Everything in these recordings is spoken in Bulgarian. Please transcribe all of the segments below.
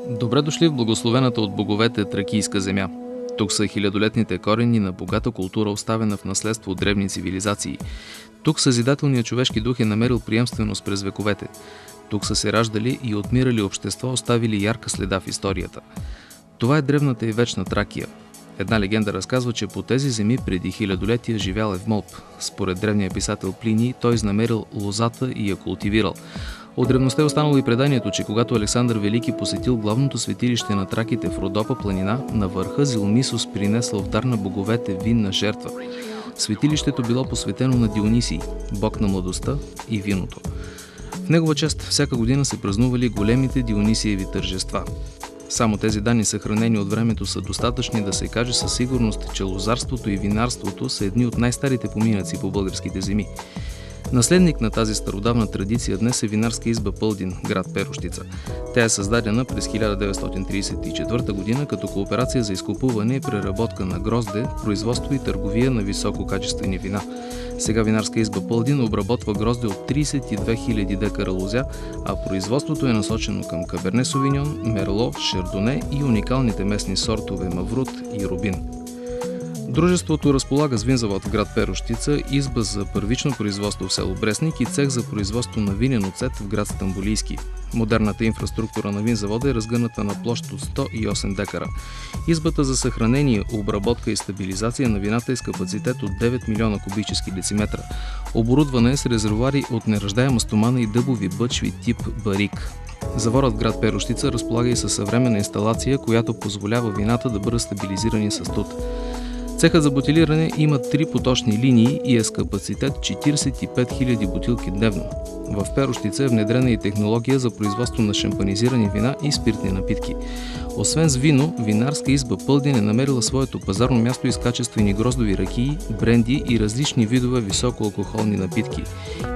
Добре дошли в благословената от боговете тракийска земя. Тук са хилядолетните корени на богата култура, оставена в наследство от древни цивилизации. Тук съзидателният човешки дух е намерил приемственост през вековете. Тук са се раждали и отмирали общества, оставили ярка следа в историята. Това е древната и вечна Тракия. Една легенда разказва, че по тези земи преди хилядолетия живял Евмолп. Според древния писател Плиний, той изнамерил лозата и я култивирал. От древността е останало и преданието, че когато Александър Велики посетил главното светилище на траките в Родопа планина, на върха Зилмисос принесъл в дар на боговете винна жертва. Светилището било посветено на Дионисий, бог на младостта и виното. В негова чест всяка година се празнували големите Дионисиеви тържества. Само тези данни, съхранени от времето, са достатъчни да се каже със сигурност, че лозарството и винарството са едни от най-старите поминъци по българските земи. Наследник на тази стародавна традиция днес е винарска изба Пълдин, град Перущица. Тя е създадена през 1934 година като кооперация за изкупуване и преработка на грозде, производство и търговия на висококачествени вина. Сега винарска изба Пълдин обработва грозде от 32 000 декара лозя, а производството е насочено към Каберне Совиньон, Мерло, Шардоне и уникалните местни сортове Маврут и Рубин. Дружеството разполага с винзавод в град Перущица, изба за първично производство в село Брестник и цех за производство на винен оцет в град Стамболийски. Модерната инфраструктура на винзавода е разгъната на площ от 108 декара. Избата за съхранение, обработка и стабилизация на вината е с капацитет от 9 милиона кубически дециметра. Оборудвана е с резервуари от нераждаема стомана и дъбови бъчви тип барик. Заворът в град Перущица разполага и със съвременна инсталация, която позволява вината да бъдат стабилизирани с студ. Цехът за бутилиране има 3 поточни линии и е с капацитет 45 000 бутилки дневно. В Перущица е внедрена и технология за производство на шампанизирани вина и спиртни напитки. Освен с вино, винарска изба Пълдин е намерила своето пазарно място и с качествени гроздови ракии, бренди и различни видове високоалкохолни напитки.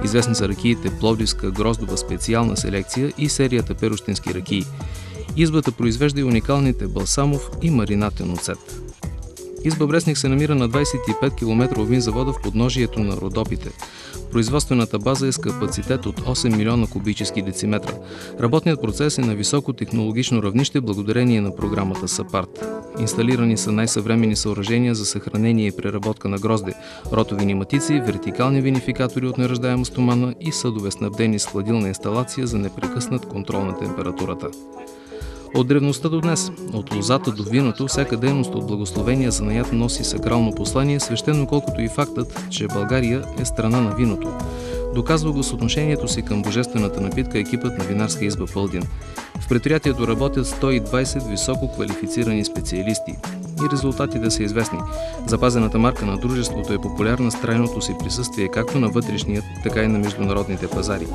Известни са ракиите Пловдивска гроздова специална селекция и серията перущински ракии. Избата произвежда и уникалните балсамов и маринатен оцет. Изба Брестник се намира на 25 км винзавода в подножието на Родопите. Производствената база е с капацитет от 8 милиона кубически дециметра. Работният процес е на високо технологично равнище благодарение на програмата САПАРТ. Инсталирани са най-съвременни съоръжения за съхранение и преработка на грозде, ротови ниматици, вертикални винификатори от нераждаема стомана и съдове снабдени с хладилна инсталация за непрекъснат контрол на температурата. От древността до днес, от лозата до виното, всяка дейност от благословения занаят носи сакрално послание, свещено колкото и фактът, че България е страна на виното. Доказва го с отношението си към божествената напитка екипът на винарска изба Пълдин. В предприятието работят 120 високо квалифицирани специалисти. И резултатите са известни. Запазената марка на дружеството е популярна с трайното си присъствие както на вътрешния, така и на международните пазари.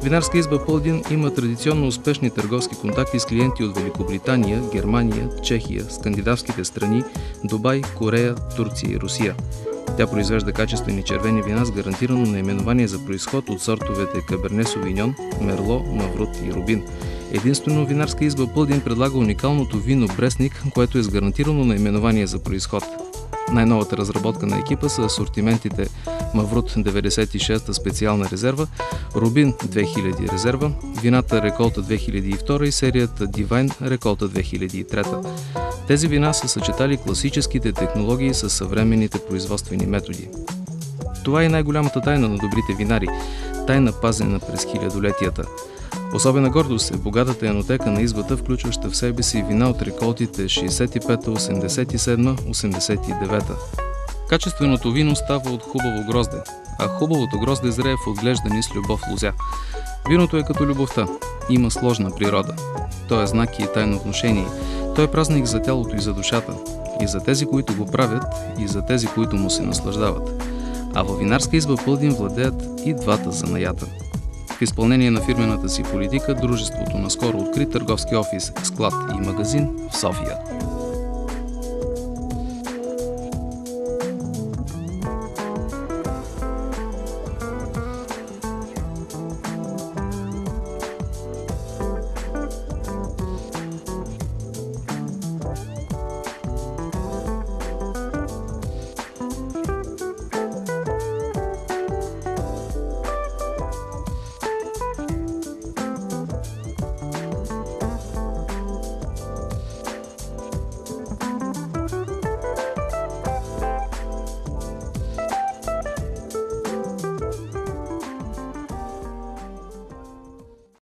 Винарска изба Пълдин има традиционно успешни търговски контакти с клиенти от Великобритания, Германия, Чехия, скандинавските страни, Дубай, Корея, Турция и Русия. Тя произвежда качествени червени вина с гарантирано наименование за произход от сортовете Каберне Совиньон, Мерло, Маврут и Рубин. Единствено винарска изба Пълдин предлага уникалното вино Брестник, което е с гарантирано наименование за произход. Най-новата разработка на екипа са асортиментите Маврут 96 специална резерва, Рубин 2000 резерва, вината Реколта 2002 и серията Дивайн Реколта 2003. Тези вина са съчетали класическите технологии с съвременните производствени методи. Това е най-голямата тайна на добрите винари, тайна пазена през хилядолетията. Особена гордост е богатата енотека на избата, включваща в себе си вина от реколтите 65-та, 87-та, 89-та. Качественото вино става от хубаво грозде, а хубавото грозде зрее в отглеждани с любов лозя. Виното е като любовта, има сложна природа. То е знак и тайно отношение. Той е празник за тялото и за душата, и за тези, които го правят, и за тези, които му се наслаждават. А във винарска изба Пълдин владеят и двата занаята. В изпълнение на фирмената си политика, дружеството наскоро откри търговски офис, склад и магазин в София.